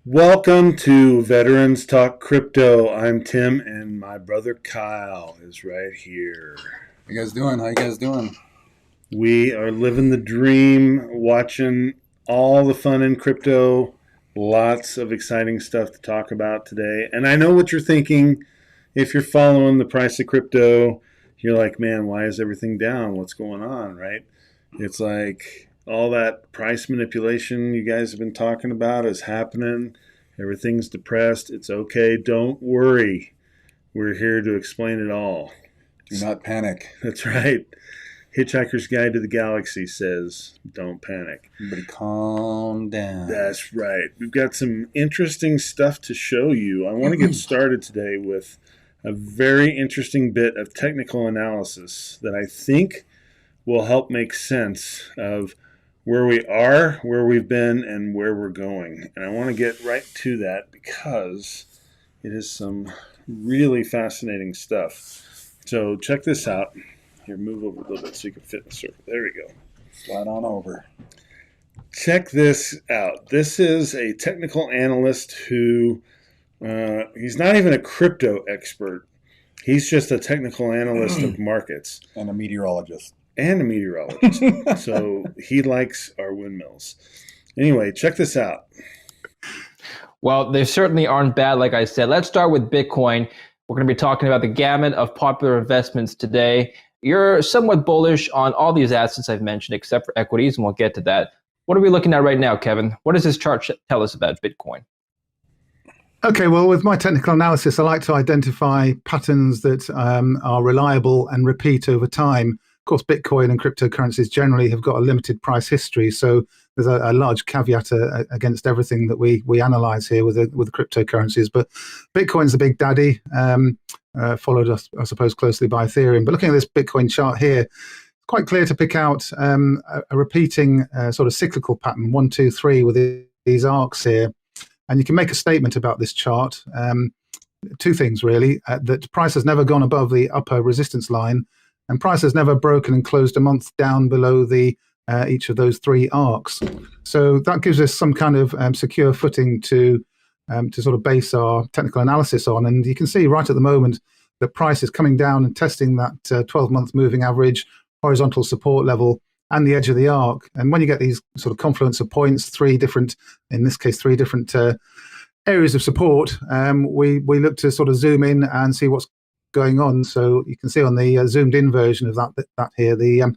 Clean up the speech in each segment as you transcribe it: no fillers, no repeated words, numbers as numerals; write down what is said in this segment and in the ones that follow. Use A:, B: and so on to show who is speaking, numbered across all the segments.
A: Welcome to Veterans Talk Crypto. I'm Tim, and my brother Kyle is right here.
B: How you guys doing? How you guys doing?
A: We are living the dream, watching all the fun in crypto. Lots of exciting stuff to talk about today. And I know what you're thinking. If you're following the price of crypto, you're like, man, why is everything down? What's going on, right? It's like all that price manipulation you guys have been talking about is happening. Everything's depressed. It's okay. Don't worry. We're here to explain it all.
B: Do not panic.
A: That's right. Hitchhiker's Guide to the Galaxy says, don't panic.
B: Everybody calm down.
A: That's right. We've got some interesting stuff to show you. I want to get started today with a very interesting bit of technical analysis that I think will help make sense of where we are, where we've been, and where we're going. And I want to get right to that because it is some really fascinating stuff. So check this out. Here, move over a little bit so you can fit in the circle. There we go.
B: Slide on over.
A: Check this out. This is a technical analyst who, he's not even a crypto expert. He's just a technical analyst of markets.
B: And a meteorologist.
A: So he likes our windmills. Anyway, check this out.
C: Well, they certainly aren't bad, like I said. Let's start with Bitcoin. We're going to be talking about the gamut of popular investments today. You're somewhat bullish on all these assets I've mentioned, except for equities, and we'll get to that. What are we looking at right now, Kevin? What does this chart tell us about Bitcoin?
D: Okay, well, with my technical analysis, I like to identify patterns that are reliable and repeat over time. Of course, Bitcoin and cryptocurrencies generally have got a limited price history, so there's a large caveat against everything that we analyze here with the cryptocurrencies. But Bitcoin's the big daddy, followed, I suppose, closely by Ethereum. But looking at this Bitcoin chart here, it's quite clear to pick out a repeating sort of cyclical pattern, 1, 2, 3, with these arcs here. And you can make a statement about this chart. Two things, really, that price has never gone above the upper resistance line, and price has never broken and closed a month down below the each of those three arcs. So that gives us some kind of secure footing to sort of base our technical analysis on. And you can see right at the moment that price is coming down and testing that 12-month moving average, horizontal support level, and the edge of the arc. And when you get these sort of confluence of points, three different areas of support, we look to sort of zoom in and see what's going on. So you can see on the zoomed in version of that here, the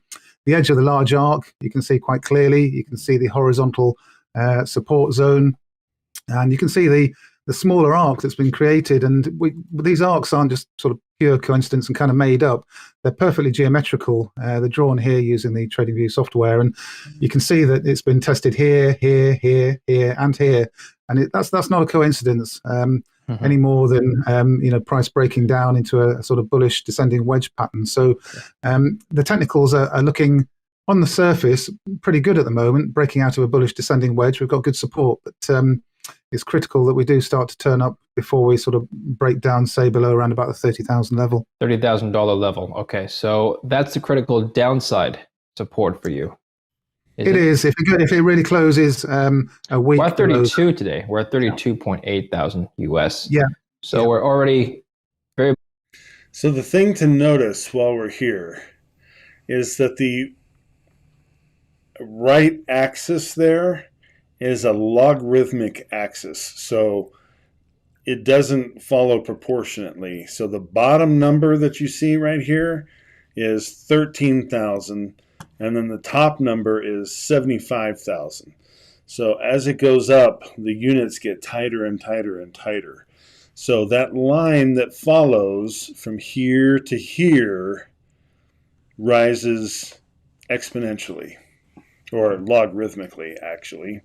D: edge of the large arc, you can see quite clearly. You can see the horizontal support zone, and you can see the smaller arc that's been created. And these arcs aren't just sort of pure coincidence and kind of made up. They're perfectly geometrical. They're drawn here using the TradingView software, and you can see that it's been tested here, here, here, here, and here. And that's not a coincidence. Any more than price breaking down into a sort of bullish descending wedge pattern. So the technicals are looking on the surface pretty good at the moment, breaking out of a bullish descending wedge. We've got good support, but it's critical that we do start to turn up before we sort of break down, say, below around about the 30,000 level.
C: $30,000 level. Okay, so that's the critical downside support for you.
D: It is. If it really closes a week.
C: We're at 32 today. We're at 32.8 thousand US.
D: Yeah.
C: So we're already very.
A: So the thing to notice while we're here is that the right axis there is a logarithmic axis. So it doesn't follow proportionately. So the bottom number that you see right here is 13,000. And then the top number is 75,000. So as it goes up, the units get tighter and tighter and tighter. So that line that follows from here to here rises exponentially, or logarithmically, actually.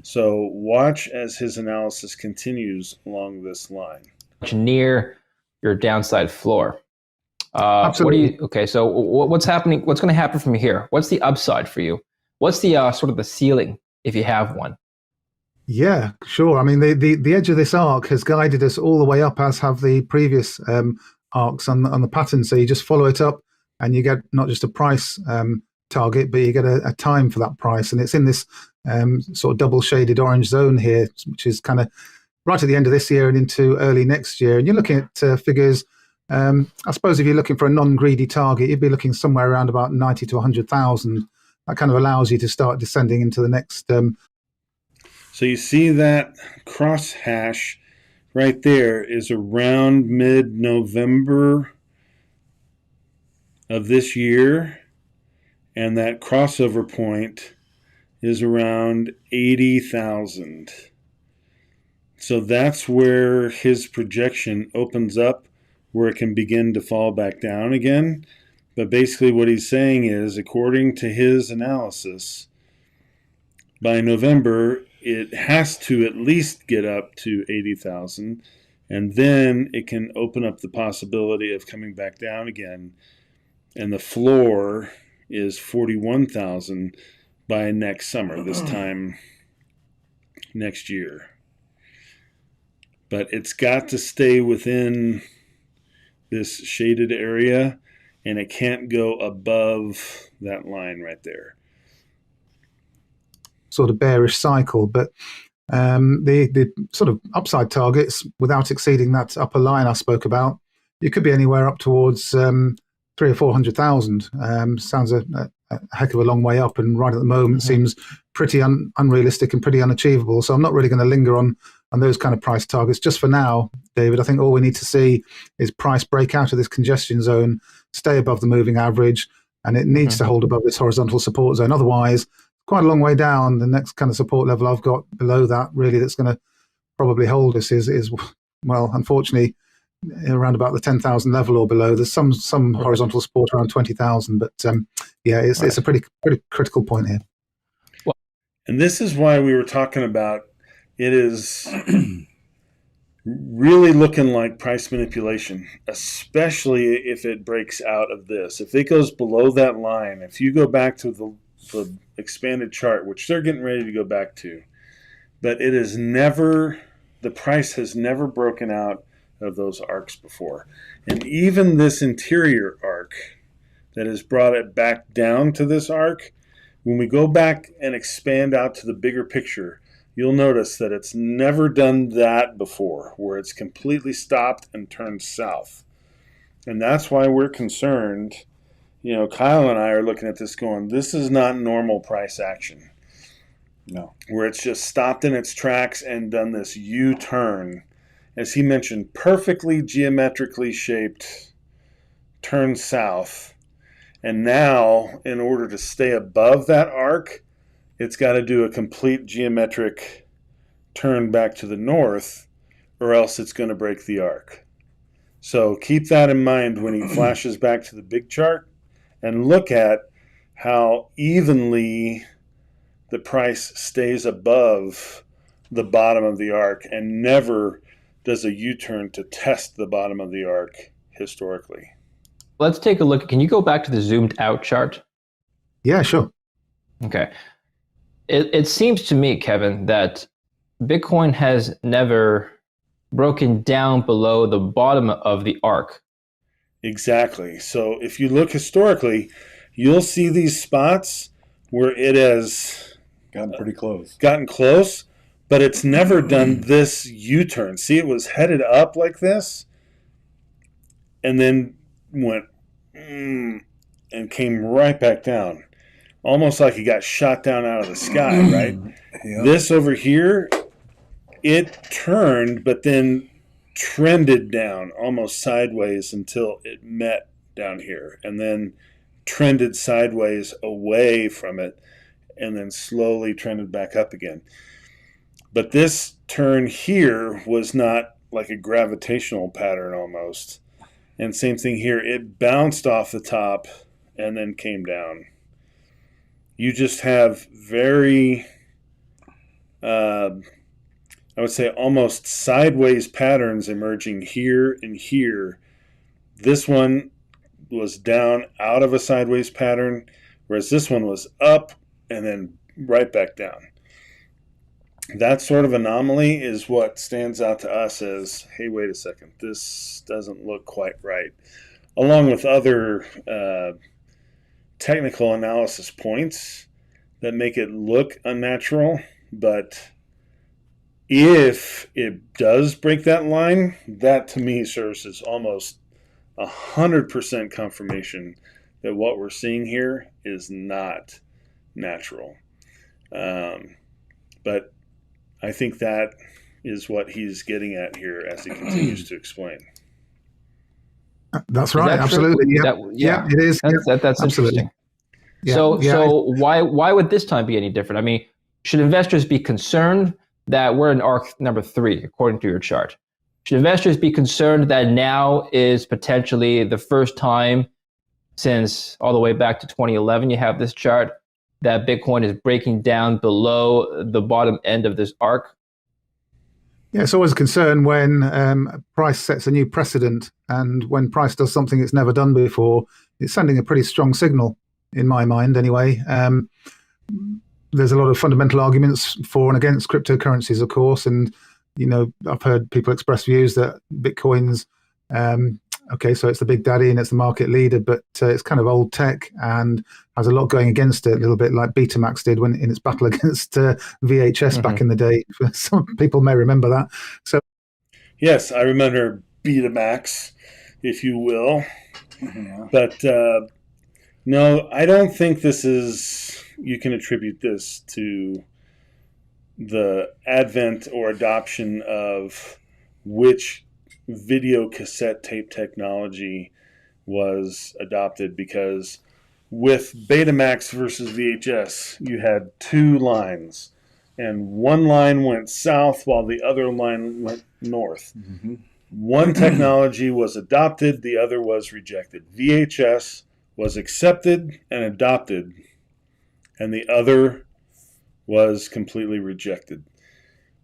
A: So watch as his analysis continues along this line.
C: Near your downside floor.
D: Absolutely.
C: Okay, so what's happening? What's going to happen from here? What's the upside for you? What's the sort of the ceiling, if you have one?
D: Yeah, sure. I mean, the edge of this arc has guided us all the way up, as have the previous arcs on the pattern. So you just follow it up, and you get not just a price target, but you get a time for that price. And it's in this sort of double shaded orange zone here, which is kind of right at the end of this year and into early next year. And you're looking at figures. I suppose if you're looking for a non-greedy target, you'd be looking somewhere around about 90 to 100,000. That kind of allows you to start descending into the next.
A: So you see that cross hash right there is around mid-November of this year, and that crossover point is around 80,000. So that's where his projection opens up, where it can begin to fall back down again. But basically what he's saying is, according to his analysis, by November, it has to at least get up to 80,000, and then it can open up the possibility of coming back down again. And the floor is 41,000 by next summer, this time next year. But it's got to stay within this shaded area, and it can't go above that line right there.
D: Sort of bearish cycle, but the sort of upside targets, without exceeding that upper line I spoke about, you could be anywhere up towards 300,000 or 400,000. Sounds a heck of a long way up, and right at the moment seems pretty unrealistic and pretty unachievable. So I'm not really going to linger on those kind of price targets just for now, David. I think all we need to see is price break out of this congestion zone, stay above the moving average, and it needs to hold above this horizontal support zone. Otherwise, quite a long way down. The next kind of support level I've got below that, really, that's going to probably hold us is well, unfortunately, around about the 10,000 level or below. There's some horizontal support around 20,000, but yeah, it's a pretty critical point here.
A: And this is why we were talking about it is really looking like price manipulation, especially if it breaks out of this. If it goes below that line, if you go back to the expanded chart, which they're getting ready to go back to, but it is never, the price has never broken out of those arcs before. And even this interior arc that has brought it back down to this arc, when we go back and expand out to the bigger picture, you'll notice that it's never done that before, where it's completely stopped and turned south. And that's why we're concerned. You know, Kyle and I are looking at this going, this is not normal price action.
B: No.
A: Where it's just stopped in its tracks and done this U-turn. As he mentioned, perfectly geometrically shaped turn south. And now, in order to stay above that arc, it's got to do a complete geometric turn back to the north, or else it's going to break the arc. So keep that in mind when he flashes back to the big chart, and look at how evenly the price stays above the bottom of the arc and never does a U-turn to test the bottom of the arc historically.
C: Let's take a look. Can you go back to the zoomed out chart?
D: Yeah, sure.
C: Okay. It seems to me, Kevin, that Bitcoin has never broken down below the bottom of the arc.
A: Exactly. So if you look historically, you'll see these spots where it has
B: Gotten pretty close.
A: gotten close, but it's never done this U-turn. See, it was headed up like this and then went and came right back down. Almost like it got shot down out of the sky, right?
B: Yep.
A: This over here, it turned, but then trended down almost sideways until it met down here, and then trended sideways away from it, and then slowly trended back up again. But this turn here was not like a gravitational pattern almost. And same thing here, it bounced off the top and then came down. You just have very, I would say almost sideways patterns emerging here and here. This one was down out of a sideways pattern, whereas this one was up and then right back down. That sort of anomaly is what stands out to us as, hey, wait a second, this doesn't look quite right. Along with other technical analysis points that make it look unnatural, but if it does break that line, that to me serves as almost 100% confirmation that what we're seeing here is not natural. But I think that is what he's getting at here as he continues to explain.
D: That's
C: Is
D: right.
C: that true?
D: Absolutely. Yeah.
C: Yeah,
D: It is.
C: that's
D: Absolutely.
C: interesting.
D: Yeah.
C: So why would this time be any different? I mean, should investors be concerned that we're in arc number 3 according to your chart? Should investors be concerned that now is potentially the first time since all the way back to 2011 you have this chart that Bitcoin is breaking down below the bottom end of this arc?
D: Yeah, it's always a concern when price sets a new precedent, and when price does something it's never done before, it's sending a pretty strong signal, in my mind anyway. There's a lot of fundamental arguments for and against cryptocurrencies, of course, and I've heard people express views that Bitcoin's okay, so it's the big daddy and it's the market leader, but it's kind of old tech and has a lot going against it, a little bit like Betamax did when in its battle against VHS back in the day. Some people may remember that. So,
A: yes, I remember Betamax, if you will.
B: Yeah.
A: But no, I don't think you can attribute this to the advent or adoption of which video cassette tape technology was adopted, because with Betamax versus VHS, you had 2 lines, and one line went south while the other line went north.
B: Mm-hmm.
A: One technology was adopted, the other was rejected. VHS was accepted and adopted, and the other was completely rejected.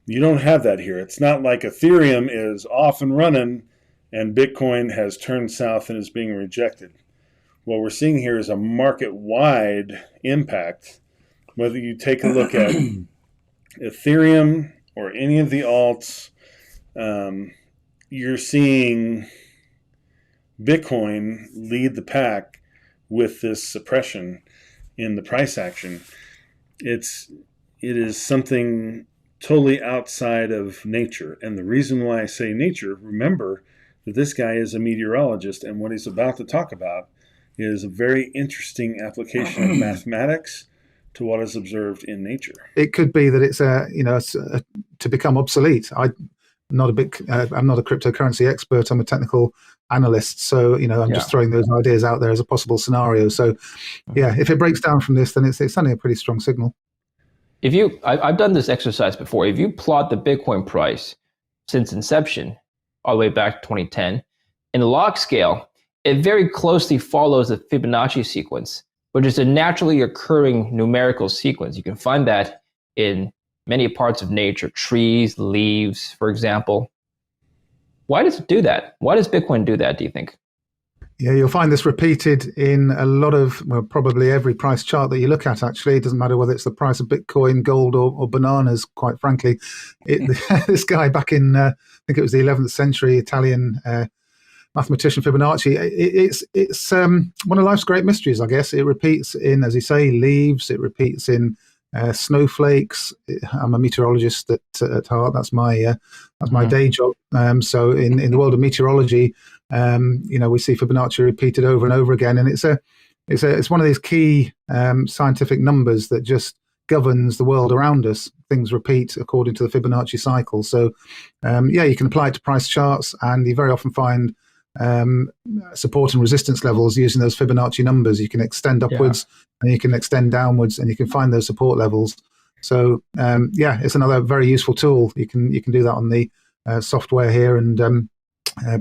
A: You don't have that here. It's not like Ethereum is off and running and Bitcoin has turned south and is being rejected. What we're seeing here is a market-wide impact. Whether you take a look at Ethereum or any of the alts, you're seeing Bitcoin lead the pack with this suppression in the price action. It is something totally outside of nature. And the reason why I say nature, remember that this guy is a meteorologist, and what he's about to talk about is a very interesting application of mathematics to what is observed in nature.
D: it could be that it's to become obsolete. I'm not a cryptocurrency expert. I'm a technical analyst, so I'm just throwing those ideas out there as a possible scenario. So yeah, if it breaks down from this, then it's sending a pretty strong signal.
C: I've done this exercise before. If you plot the Bitcoin price since inception, all the way back to 2010, in the log scale, it very closely follows the Fibonacci sequence, which is a naturally occurring numerical sequence. You can find that in many parts of nature, trees, leaves, for example. Why does it do that? Why does Bitcoin do that, do you think?
D: Yeah, you'll find this repeated in a lot of, probably every price chart that you look at, actually. It doesn't matter whether it's the price of Bitcoin, gold, or bananas, quite frankly. This guy back in, I think it was the 11th century, Italian mathematician Fibonacci, it's one of life's great mysteries, I guess. It repeats in, as you say, leaves. It repeats in snowflakes. I'm a meteorologist at heart. That's my day job. So in the world of meteorology, we see Fibonacci repeated over and over again, and it's one of these key scientific numbers that just governs the world around us. Things repeat according to the Fibonacci cycle. So you can apply it to price charts, and you very often find support and resistance levels using those Fibonacci numbers. You can extend upwards and you can extend downwards, and you can find those support levels. So it's another very useful tool. You can do that on the software here, and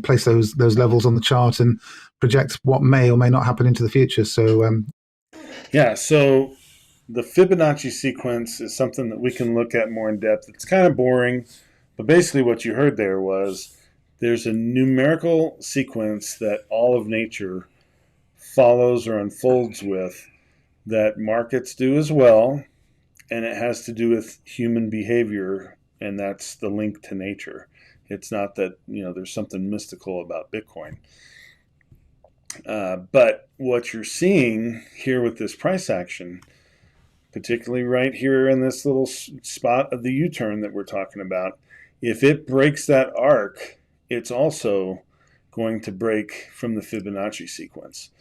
D: place those levels on the chart and project what may or may not happen into the future. So
A: so the Fibonacci sequence is something that we can look at more in depth. It's kind of boring, but basically what you heard there was there's a numerical sequence that all of nature follows or unfolds with that markets do as well, and it has to do with human behavior, and that's the link to nature. It's not that there's something mystical about Bitcoin. But what you're seeing here with this price action, particularly right here in this little spot of the U-turn that we're talking about, if it breaks that arc, it's also going to break from the Fibonacci sequence.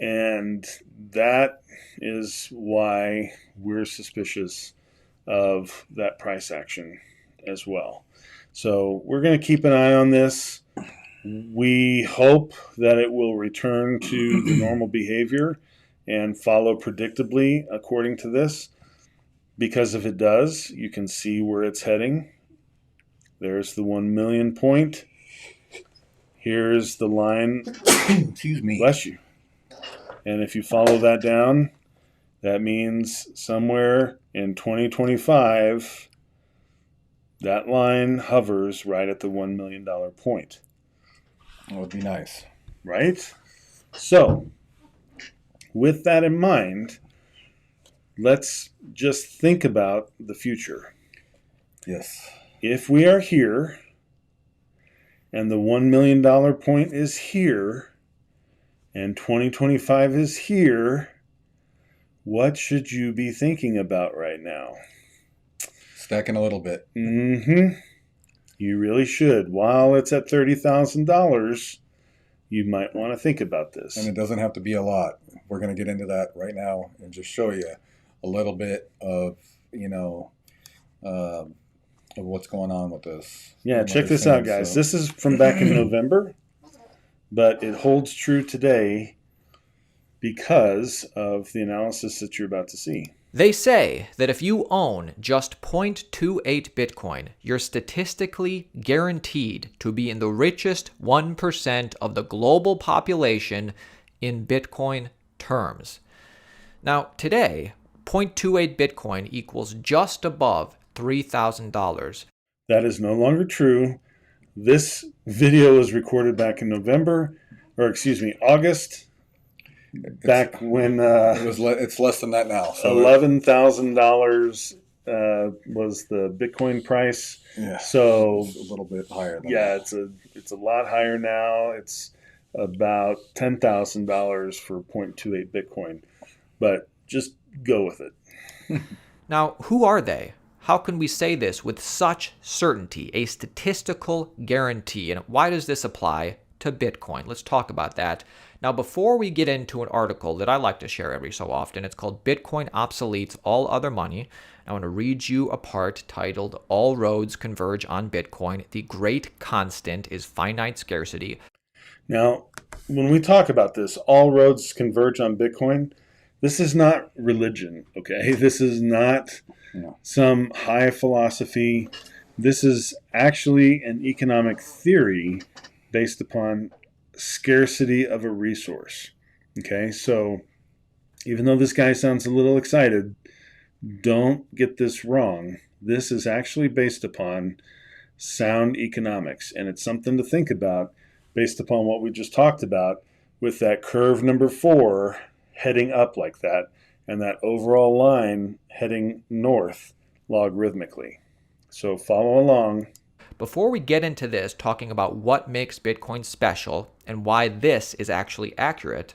A: And that is why we're suspicious of that price action as well. So we're going to keep an eye on this. We hope that it will return to the normal behavior and follow predictably according to this, because if it does, you can see where it's heading. There's the 1 million point. Here's the line.
B: Excuse me.
A: Bless you. And if you follow that down, that means somewhere in 2025, that line hovers right at the $1 million point.
B: That would be nice.
A: Right? So, with that in mind, let's just think about the future.
B: Yes.
A: If we are here and the $1 million point is here and 2025 is here, what should you be thinking about right now?
B: Stacking a little bit.
A: Mm-hmm. You really should. While it's at $30,000, you might want to think about this.
B: And it doesn't have to be a lot. We're going to get into that right now and just show you a little bit of, of what's going on with this.
A: Yeah, check this out, guys. This is from back in November, but it holds true today because of the analysis that you're about to see.
E: They say that if you own just 0.28 Bitcoin, you're statistically guaranteed to be in the richest 1% of the global population in Bitcoin terms. Now, today, 0.28 Bitcoin equals just above $3,000.
A: That is no longer true. This video was recorded back in August. Back when
B: it's less than that now. So
A: $11,000 was the Bitcoin price.
B: Yeah,
A: so
B: it's a little bit higher.
A: It's a lot higher now. It's about $10,000 for 0.28 Bitcoin. But just go with it.
E: Now, who are they? How can we say this with such certainty, a statistical guarantee? And why does this apply to Bitcoin? Let's talk about that. Now, before we get into an article that I like to share every so often, it's called Bitcoin Obsoletes All Other Money. I want to read you a part titled All Roads Converge on Bitcoin. The Great Constant is Finite Scarcity.
A: Now, when we talk about this, all roads converge on Bitcoin, this is not religion, okay? This is not some high philosophy. This is actually an economic theory based upon scarcity of a resource. Okay, so even though this guy sounds a little excited, don't get this wrong. This is actually based upon sound economics, and it's something to think about based upon what we just talked about with that curve number 4 heading up like that and that overall line heading north logarithmically. So follow along.
E: Before we get into this, talking about what makes Bitcoin special and why this is actually accurate,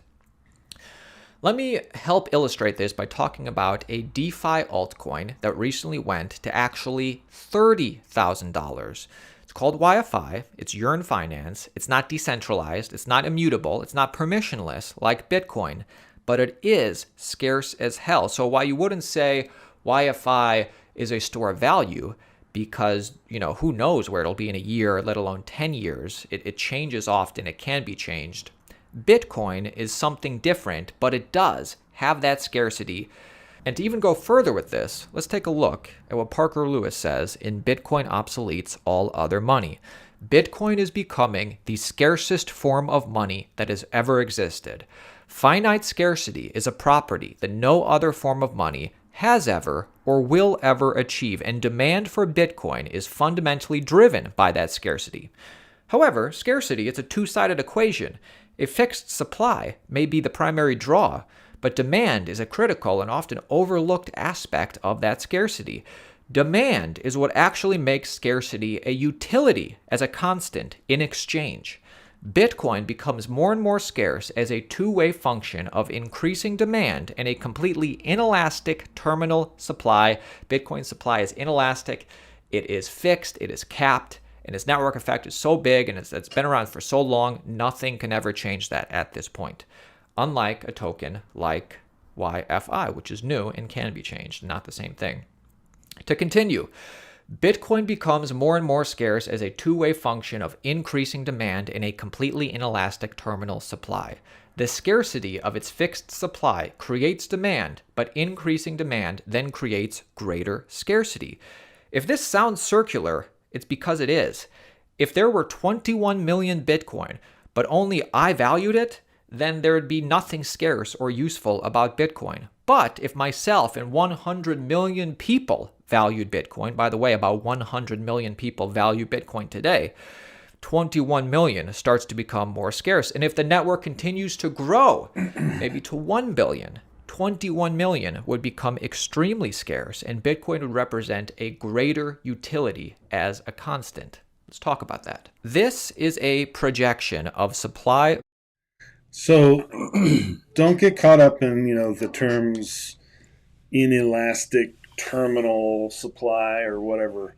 E: let me help illustrate this by talking about a DeFi altcoin that recently went to actually $30,000. It's called YFI. It's Yearn Finance. It's not decentralized. It's not immutable. It's not permissionless like Bitcoin, but it is scarce as hell. So while you wouldn't say YFI is a store of value, because, who knows where it'll be in a year, let alone 10 years. It changes often. It can be changed. Bitcoin is something different, but it does have that scarcity. And to even go further with this, let's take a look at what Parker Lewis says in Bitcoin Obsoletes All Other Money. Bitcoin is becoming the scarcest form of money that has ever existed. Finite scarcity is a property that no other form of money has ever or will ever achieve, and demand for Bitcoin is fundamentally driven by that scarcity. However, scarcity is a two-sided equation. A fixed supply may be the primary draw, but demand is a critical and often overlooked aspect of that scarcity. Demand is what actually makes scarcity a utility as a constant in exchange. Bitcoin becomes more and more scarce as a two-way function of increasing demand and a completely inelastic terminal supply. Bitcoin supply is inelastic, it is fixed, it is capped, and its network effect is so big and it's been around for so long, nothing can ever change that at this point. Unlike a token like YFI, which is new and can be changed, not the same thing. To continue, Bitcoin becomes more and more scarce as a two-way function of increasing demand in a completely inelastic terminal supply. The scarcity of its fixed supply creates demand, but increasing demand then creates greater scarcity. If this sounds circular, it's because it is. If there were 21 million Bitcoin, but only I valued it, then there would be nothing scarce or useful about Bitcoin. But if myself and 100 million people valued Bitcoin, by the way, about 100 million people value Bitcoin today, 21 million starts to become more scarce. And if the network continues to grow, maybe to 1 billion, 21 million would become extremely scarce, and Bitcoin would represent a greater utility as a constant. Let's talk about that. This is a projection of supply.
A: So don't get caught up in, the terms inelastic terminal supply or whatever.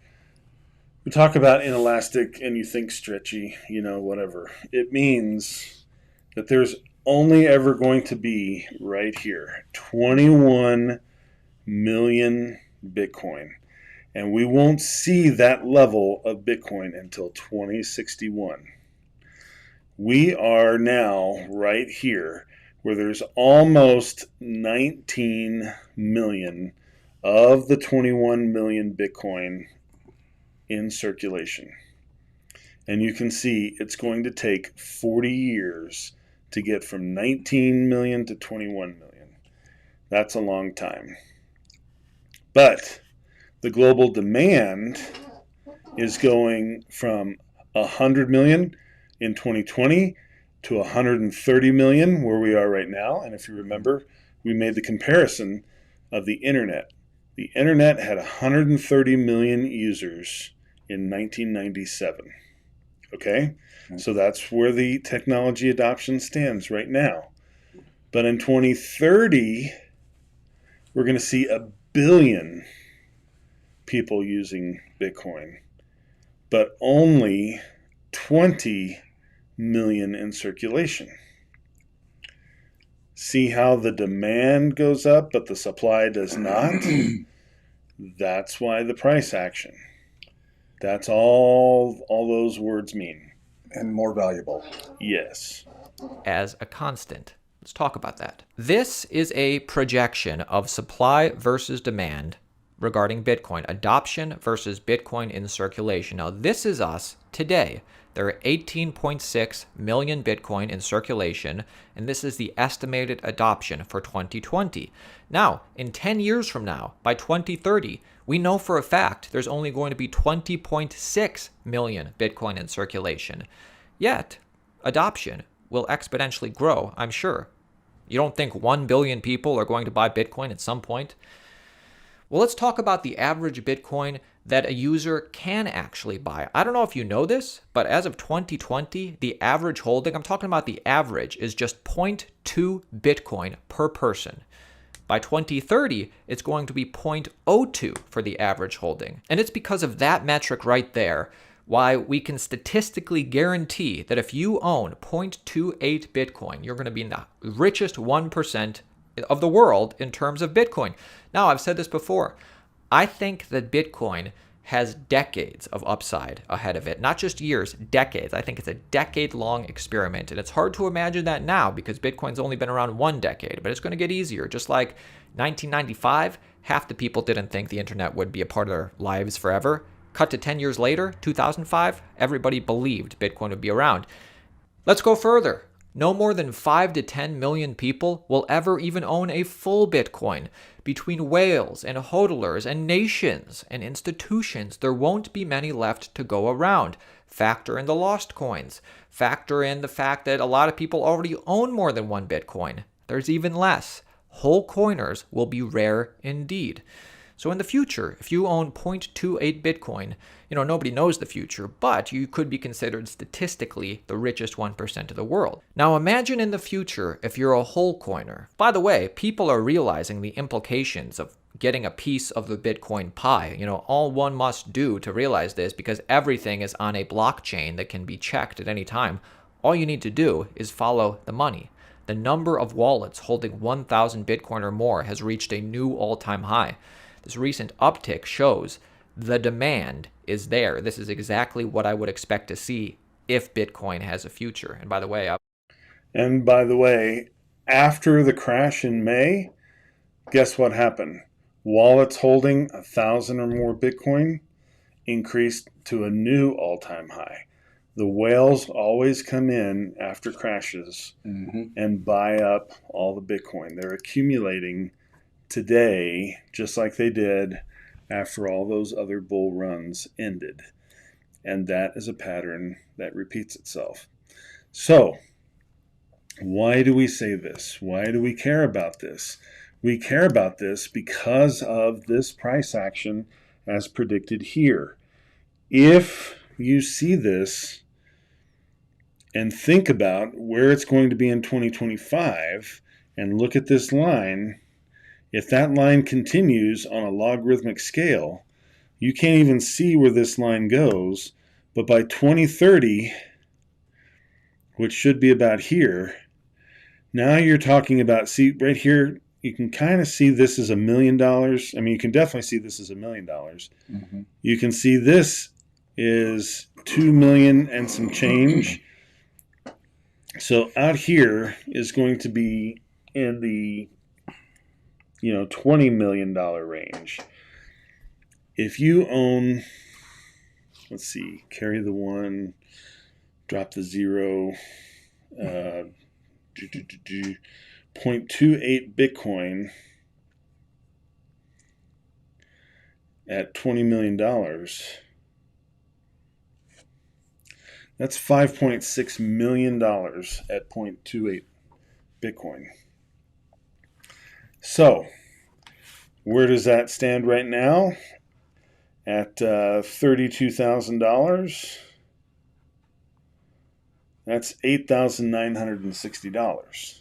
A: We talk about inelastic and you think stretchy, whatever. It means that there's only ever going to be right here 21 million Bitcoin. And we won't see that level of Bitcoin until 2061. We are now right here where there's almost 19 million of the 21 million Bitcoin in circulation. And you can see it's going to take 40 years to get from 19 million to 21 million. That's a long time. But the global demand is going from 100 million in 2020 to 130 million where we are right now. And if you remember, we made the comparison of the internet. The internet had 130 million users in 1997. Okay? So that's where the technology adoption stands right now. But in 2030, we're going to see 1 billion people using Bitcoin, but only 20 million in circulation. See how the demand goes up, but the supply does not? That's why the price action. That's all those words mean.
B: And more valuable.
A: Yes.
E: As a constant. Let's talk about that. This is a projection of supply versus demand regarding Bitcoin. Adoption versus Bitcoin in circulation. Now, this is us today. There are 18.6 million Bitcoin in circulation, and this is the estimated adoption for 2020. Now, in 10 years from now, by 2030, we know for a fact there's only going to be 20.6 million Bitcoin in circulation. Yet, adoption will exponentially grow, I'm sure. You don't think 1 billion people are going to buy Bitcoin at some point? Well, let's talk about the average Bitcoin that a user can actually buy. I don't know if you know this, but as of 2020, the average holding, I'm talking about the average, is just 0.2 Bitcoin per person. By 2030, it's going to be 0.02 for the average holding. And it's because of that metric right there why we can statistically guarantee that if you own 0.28 Bitcoin, you're going to be in the richest 1% of the world in terms of Bitcoin. Now, I've said this before. I think that Bitcoin has decades of upside ahead of it. Not just years, decades. I think it's a decade-long experiment. And it's hard to imagine that now because Bitcoin's only been around 1 decade. But it's going to get easier. Just like 1995, half the people didn't think the internet would be a part of their lives forever. Cut to 10 years later, 2005, everybody believed Bitcoin would be around. Let's go further. No more than 5 to 10 million people will ever even own a full Bitcoin. Between whales and hodlers and nations and institutions, there won't be many left to go around. Factor in the lost coins. Factor in the fact that a lot of people already own more than 1 Bitcoin. There's even less. Whole coiners will be rare indeed. So in the future, if you own 0.28 Bitcoin, nobody knows the future, but you could be considered statistically the richest 1% of the world. Now imagine in the future if you're a whole coiner. By the way, people are realizing the implications of getting a piece of the Bitcoin pie. All one must do to realize this, because everything is on a blockchain that can be checked at any time. All you need to do is follow the money. The number of wallets holding 1,000 Bitcoin or more has reached a new all-time high. This recent uptick shows the demand is there. This is exactly what I would expect to see if Bitcoin has a future. And by the way,
A: after the crash in May, guess what happened? Wallets holding 1,000 or more Bitcoin increased to a new all-time high. The whales always come in after crashes and buy up all the Bitcoin. They're accumulating today, just like they did after all those other bull runs ended. And that is a pattern that repeats itself. So, why do we say this? Why do we care about this? We care about this because of this price action as predicted here. If you see this and think about where it's going to be in 2025 and look at this line, if that line continues on a logarithmic scale, you can't even see where this line goes, but by 2030, which should be about here, now you're talking about, see right here, you can kind of see this is $1 million. I mean, you can definitely see this is $1 million. You can see this is 2 million and some change. So out here is going to be in the $20 million range. If you own, let's see, carry the 1, drop the 0, 0.28 Bitcoin at $20 million, that's $5.6 million at 0.28 Bitcoin. So, where does that stand right now? At $32,000. That's $8,960.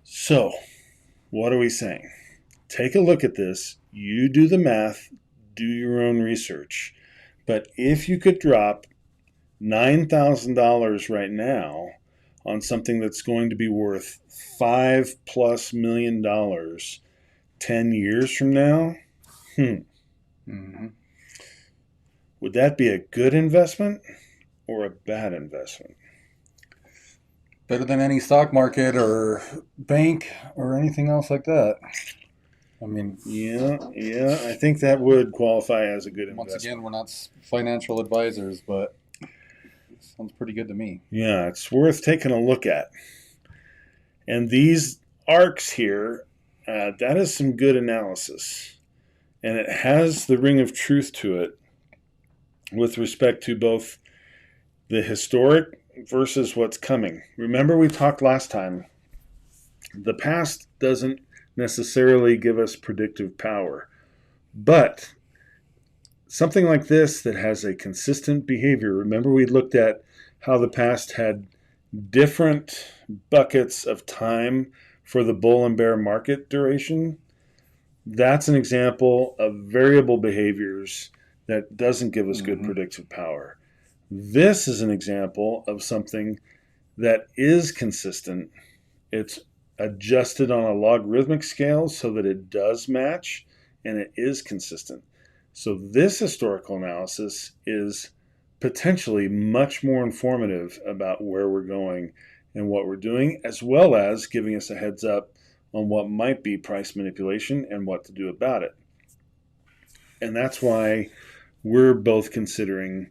A: So, what are we saying? Take a look at this. You do the math, do your own research. But if you could drop $9,000 right now on something that's going to be worth $5+ million 10 years from now, would that be a good investment or a bad investment?
B: Better than any stock market or bank or anything else like that. I mean,
A: yeah, I think that would qualify as a good investment.
B: Once again, we're not financial advisors, but it sounds pretty good to me.
A: Yeah, it's worth taking a look at. And these arcs here, that is some good analysis. And it has the ring of truth to it with respect to both the historic versus what's coming. Remember we talked last time, the past doesn't necessarily give us predictive power, but something like this that has a consistent behavior. Remember we looked at how the past had different buckets of time for the bull and bear market duration. That's an example of variable behaviors that doesn't give us good predictive power. This is an example of something that is consistent. It's adjusted on a logarithmic scale so that it does match and it is consistent. So this historical analysis is potentially much more informative about where we're going and what we're doing, as well as giving us a heads up on what might be price manipulation and what to do about it. And that's why we're both considering,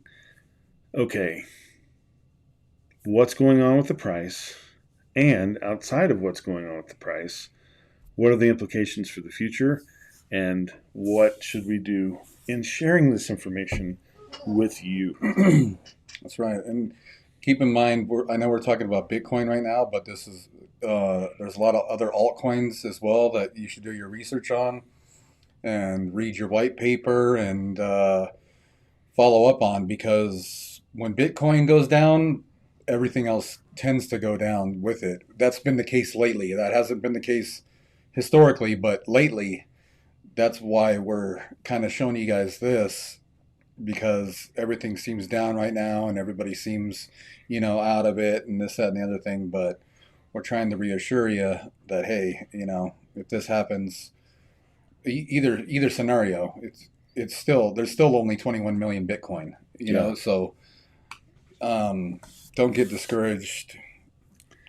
A: okay, what's going on with the price? And outside of what's going on with the price, what are the implications for the future? And what should we do in sharing this information with you?
B: That's right. And keep in mind, I know we're talking about Bitcoin right now, but this is there's a lot of other altcoins as well that you should do your research on. and read your white paper and follow up on, because when Bitcoin goes down, everything else tends to go down with it. That's been the case lately. That hasn't been the case historically, but lately, that's why we're kind of showing you guys this, because everything seems down right now and everybody seems, out of it and this, that, and the other thing. But we're trying to reassure you that, hey, if this happens, either scenario, it's still, there's still only 21 million Bitcoin, so don't get discouraged.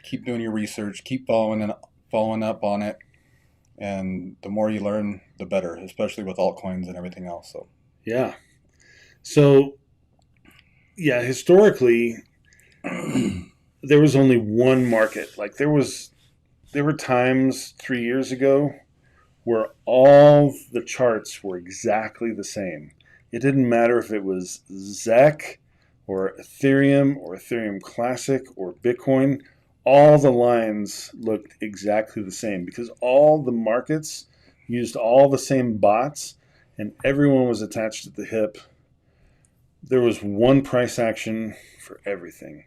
B: Keep doing your research, keep following up on it. And the more you learn, the better, especially with altcoins and everything else. So,
A: yeah. So, yeah, historically, there was only one market. Like there were times 3 years ago where all the charts were exactly the same. It didn't matter if it was ZEC or Ethereum Classic or Bitcoin. All the lines looked exactly the same because all the markets used all the same bots and everyone was attached at the hip. There was one price action for everything.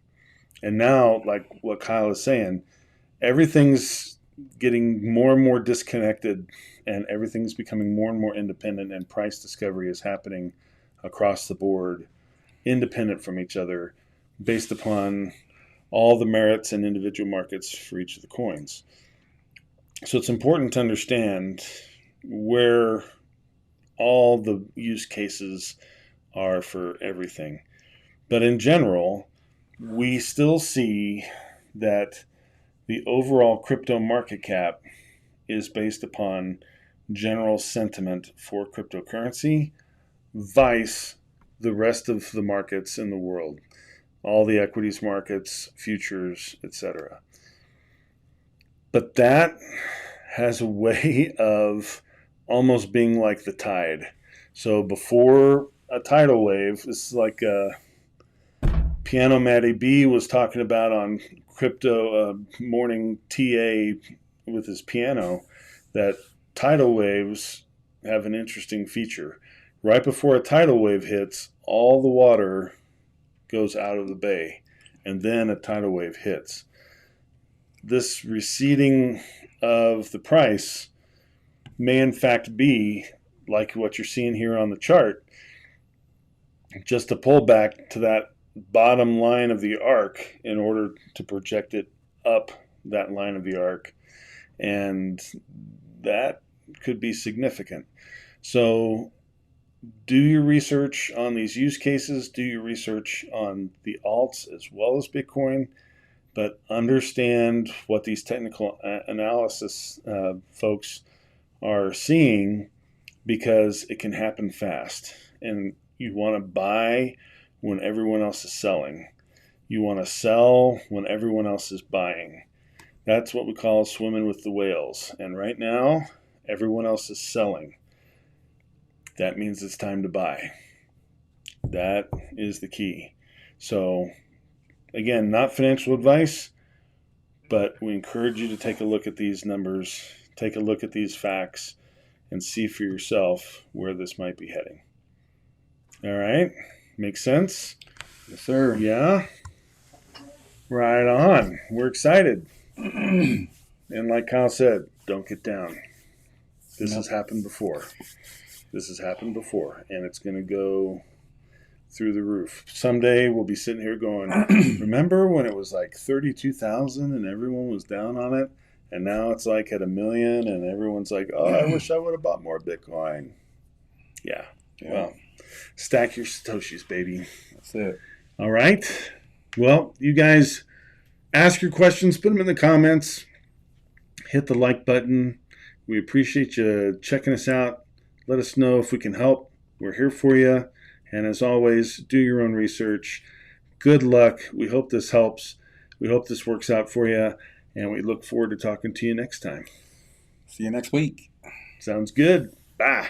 A: And now, like what Kyle is saying, everything's getting more and more disconnected and everything's becoming more and more independent, and price discovery is happening across the board, independent from each other, based upon all the merits and individual markets for each of the coins. So it's important to understand where all the use cases are for everything. But in general, we still see that the overall crypto market cap is based upon general sentiment for cryptocurrency, vice the rest of the markets in the world, all the equities markets, futures, etc. But that has a way of almost being like the tide. So before a tidal wave, this is like Piano Matty B was talking about on Crypto Morning TA with his piano, that tidal waves have an interesting feature. Right before a tidal wave hits, all the water goes out of the bay, and then a tidal wave hits. This receding of the price may in fact be like what you're seeing here on the chart, just a pullback to that bottom line of the arc in order to project it up that line of the arc, and that could be significant. So do your research on these use cases, do your research on the alts as well as Bitcoin, but understand what these technical analysis folks are seeing, because it can happen fast. And you want to buy when everyone else is selling. You want to sell when everyone else is buying. That's what we call swimming with the whales. And right now, everyone else is selling. That means it's time to buy. That is the key. So, again, not financial advice, but we encourage you to take a look at these numbers, take a look at these facts, and see for yourself where this might be heading. All right? Makes sense?
B: yes, sir.
A: Yeah? Right on. We're excited. And like Kyle said, don't get down. This has happened before. This has happened before, and it's going to go through the roof. Someday we'll be sitting here going, remember when it was like 32,000 and everyone was down on it? And now it's like at 1 million and everyone's like, oh, I wish I would have bought more Bitcoin. Yeah. Well, stack your Satoshis, baby.
B: That's it.
A: All right. Well, you guys ask your questions, put them in the comments, hit the like button. We appreciate you checking us out. Let us know if we can help. We're here for you. And as always, do your own research. Good luck. We hope this helps. We hope this works out for you. And we look forward to talking to you next time.
B: See you next week.
A: Sounds good. Bye.